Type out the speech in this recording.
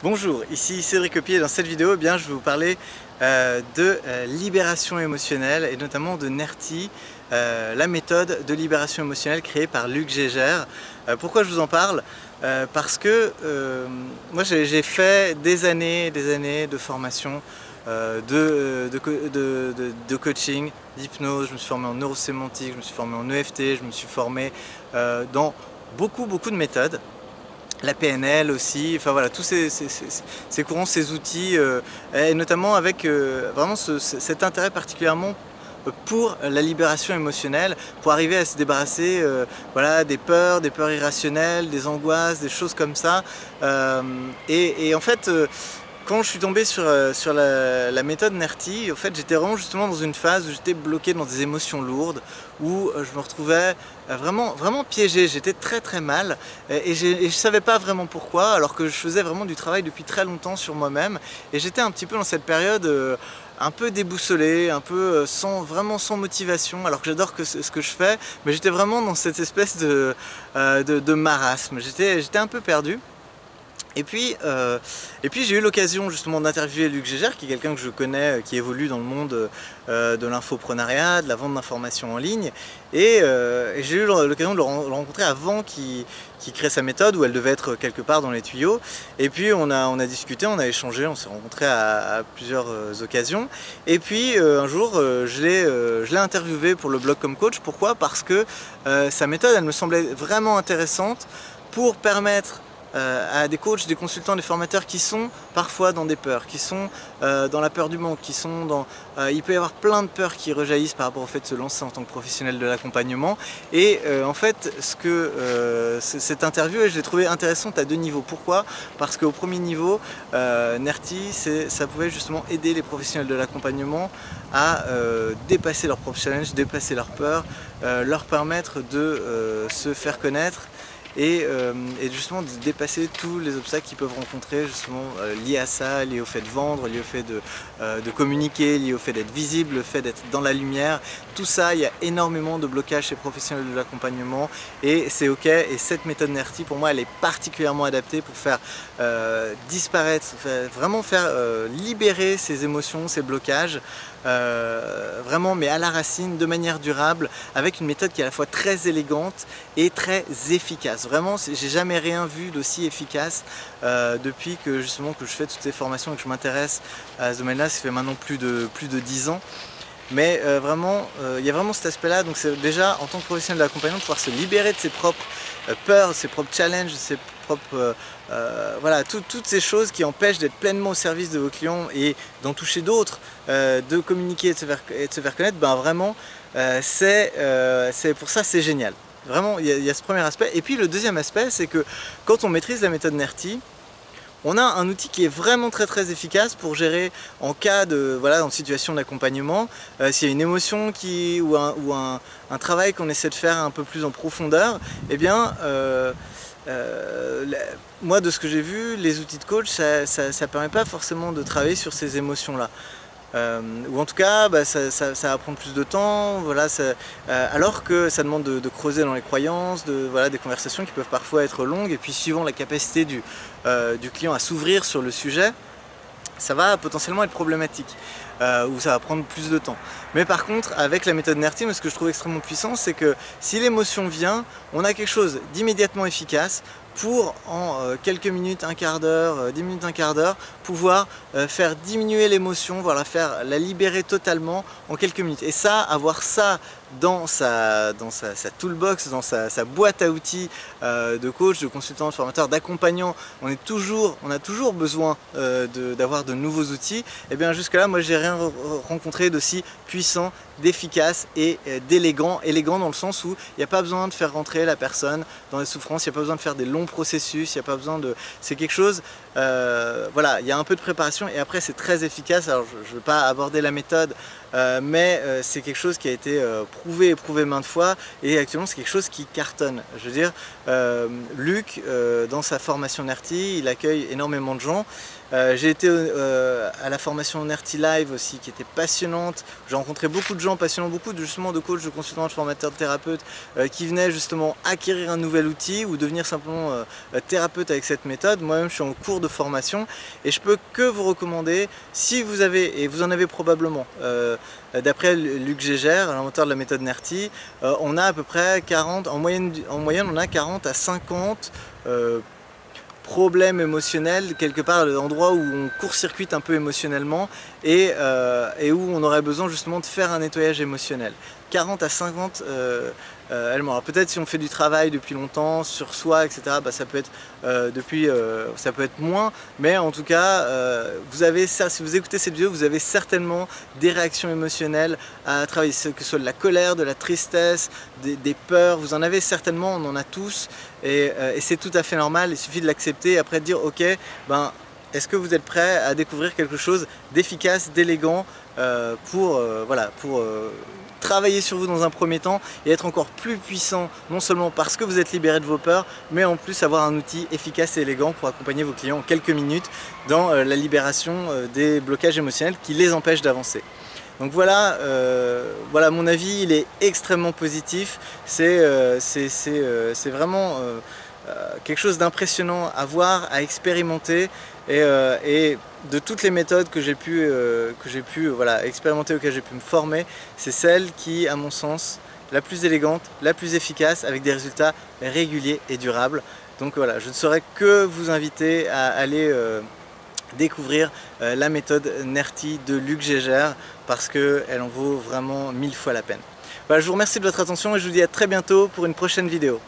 Bonjour, ici Cédric Opier et dans cette vidéo je vais vous parler de libération émotionnelle et notamment de NERTI, la méthode de libération émotionnelle créée par Luc Gégère. Pourquoi je vous en parle? Parce que moi j'ai fait des années de formation, de coaching, d'hypnose, je me suis formé en neurosémantique, je me suis formé en EFT, je me suis formé dans beaucoup de méthodes. La PNL aussi, enfin voilà, tous ces courants, ces outils, et notamment avec vraiment cet intérêt particulièrement pour la libération émotionnelle, pour arriver à se débarrasser voilà, des peurs irrationnelles, des angoisses, des choses comme ça. Et en fait, quand je suis tombé sur la méthode NERTI, en fait, j'étais vraiment justement dans une phase où j'étais bloqué dans des émotions lourdes, où je me retrouvais vraiment piégé, j'étais très mal et je ne savais pas vraiment pourquoi, alors que je faisais vraiment du travail depuis très longtemps sur moi-même et j'étais un petit peu dans cette période un peu déboussolé, un peu vraiment sans motivation, alors que j'adore ce que je fais, mais j'étais vraiment dans cette espèce de marasme, j'étais un peu perdu. Et puis j'ai eu l'occasion justement d'interviewer Luc Gégère, qui est quelqu'un que je connais, qui évolue dans le monde de l'infoprenariat, de la vente d'informations en ligne. Et j'ai eu l'occasion de le rencontrer avant qu'il crée sa méthode, où elle devait être quelque part dans les tuyaux. Et puis on a discuté, on a échangé, on s'est rencontrés à plusieurs occasions. Et puis un jour, je l'ai interviewé pour le blog comme coach. Pourquoi? Parce que sa méthode, elle me semblait vraiment intéressante pour permettre à des coachs, des consultants, des formateurs qui sont parfois dans des peurs, qui sont dans la peur du manque, qui sont dans... il peut y avoir plein de peurs qui rejaillissent par rapport au fait de se lancer en tant que professionnel de l'accompagnement. Et en fait, cette interview, je l'ai trouvée intéressante à deux niveaux. Pourquoi? Parce qu'au premier niveau, NERTI, ça pouvait justement aider les professionnels de l'accompagnement à dépasser leurs propres challenges, dépasser leurs peurs, leur permettre de se faire connaître et justement de dépasser tous les obstacles qu'ils peuvent rencontrer justement liés à ça, liés au fait de vendre, liés au fait de communiquer, liés au fait d'être visible, le fait d'être dans la lumière. Tout ça, il y a énormément de blocages chez les professionnels de l'accompagnement et c'est ok. Et cette méthode NERTI, pour moi, elle est particulièrement adaptée pour faire disparaître, vraiment faire libérer ces émotions, ces blocages, vraiment mais à la racine, de manière durable, avec une méthode qui est à la fois très élégante et très efficace. Vraiment, j'ai jamais rien vu d'aussi efficace depuis que justement que je fais toutes ces formations et que je m'intéresse à ce domaine-là. Ça fait maintenant plus de 10 ans. Mais vraiment, il y a vraiment cet aspect-là. Donc c'est déjà en tant que professionnel de l'accompagnement de pouvoir se libérer de ses propres peurs, ses propres challenges, ses propres voilà, toutes ces choses qui empêchent d'être pleinement au service de vos clients et d'en toucher d'autres, de communiquer et de se faire connaître. Ben vraiment, pour ça c'est génial. Vraiment, il y a ce premier aspect. Et puis le deuxième aspect, c'est que quand on maîtrise la méthode NERTI, on a un outil qui est vraiment très efficace pour gérer en cas de, voilà, dans une situation d'accompagnement, s'il y a une émotion ou un travail qu'on essaie de faire un peu plus en profondeur, eh bien, moi de ce que j'ai vu, les outils de coach, ça permet pas forcément de travailler sur ces émotions-là. Ou en tout cas bah, ça va prendre plus de temps, voilà, alors que ça demande de creuser dans les croyances, voilà, des conversations qui peuvent parfois être longues, et puis suivant la capacité du client à s'ouvrir sur le sujet, ça va potentiellement être problématique, ou ça va prendre plus de temps. Mais par contre, avec la méthode NERTI, ce que je trouve extrêmement puissant, c'est que si l'émotion vient, on a quelque chose d'immédiatement efficace pour en quelques minutes, un quart d'heure, 10 minutes, un quart d'heure, pouvoir faire diminuer l'émotion, voire la libérer totalement en quelques minutes. Et ça, avoir ça dans sa toolbox, dans sa boîte à outils de coach, de consultant, de formateur, d'accompagnant, on a toujours besoin d'avoir de nouveaux outils. Et bien jusque là, moi j'ai rien rencontré d'aussi puissant, d'efficace et d'élégant. Élégant dans le sens où il n'y a pas besoin de faire rentrer la personne dans les souffrances, il n'y a pas besoin de faire des longs processus, il n'y a pas besoin de... C'est quelque chose, voilà, il y a un peu de préparation et après c'est très efficace. Alors je ne veux pas aborder la méthode, mais c'est quelque chose qui a été prouvé et prouvé maintes fois, et actuellement c'est quelque chose qui cartonne. Je veux dire, Luc, dans sa formation NERTI, il accueille énormément de gens, J'ai été à la formation Nerty Live aussi qui était passionnante. J'ai rencontré beaucoup de gens passionnants, justement de coachs, de consultants, de formateurs, de thérapeutes qui venaient justement acquérir un nouvel outil ou devenir simplement thérapeute avec cette méthode. Moi-même je suis en cours de formation et je peux que vous recommander, si vous avez, et vous en avez probablement, d'après Luc Gégère, l'inventeur de la méthode Nerty, on a à peu près 40, en moyenne on a 40 à 50 problèmes émotionnels, quelque part l'endroit où on court-circuite un peu émotionnellement et où on aurait besoin justement de faire un nettoyage émotionnel. 40 à 50 éléments. Alors peut-être si on fait du travail depuis longtemps sur soi, etc., bah, ça peut être ça peut être moins, mais en tout cas vous avez ça, si vous écoutez cette vidéo, vous avez certainement des réactions émotionnelles à travailler, que ce soit de la colère, de la tristesse, des peurs, vous en avez certainement, on en a tous, et c'est tout à fait normal. Il suffit de l'accepter et après de dire ok, ben est-ce que vous êtes prêt à découvrir quelque chose d'efficace, d'élégant pour travailler sur vous dans un premier temps et être encore plus puissant, non seulement parce que vous êtes libéré de vos peurs, mais en plus avoir un outil efficace et élégant pour accompagner vos clients en quelques minutes dans la libération des blocages émotionnels qui les empêchent d'avancer. Donc voilà, voilà, mon avis, il est extrêmement positif. C'est vraiment quelque chose d'impressionnant à voir, à expérimenter, et de toutes les méthodes que j'ai pu voilà, expérimenter, auxquelles j'ai pu me former, c'est celle qui, à mon sens, la plus élégante, la plus efficace, avec des résultats réguliers et durables. Donc voilà, je ne saurais que vous inviter à aller découvrir la méthode Nerty de Luc Gégère, parce qu'elle en vaut vraiment 1000 fois la peine. Voilà, je vous remercie de votre attention et je vous dis à très bientôt pour une prochaine vidéo.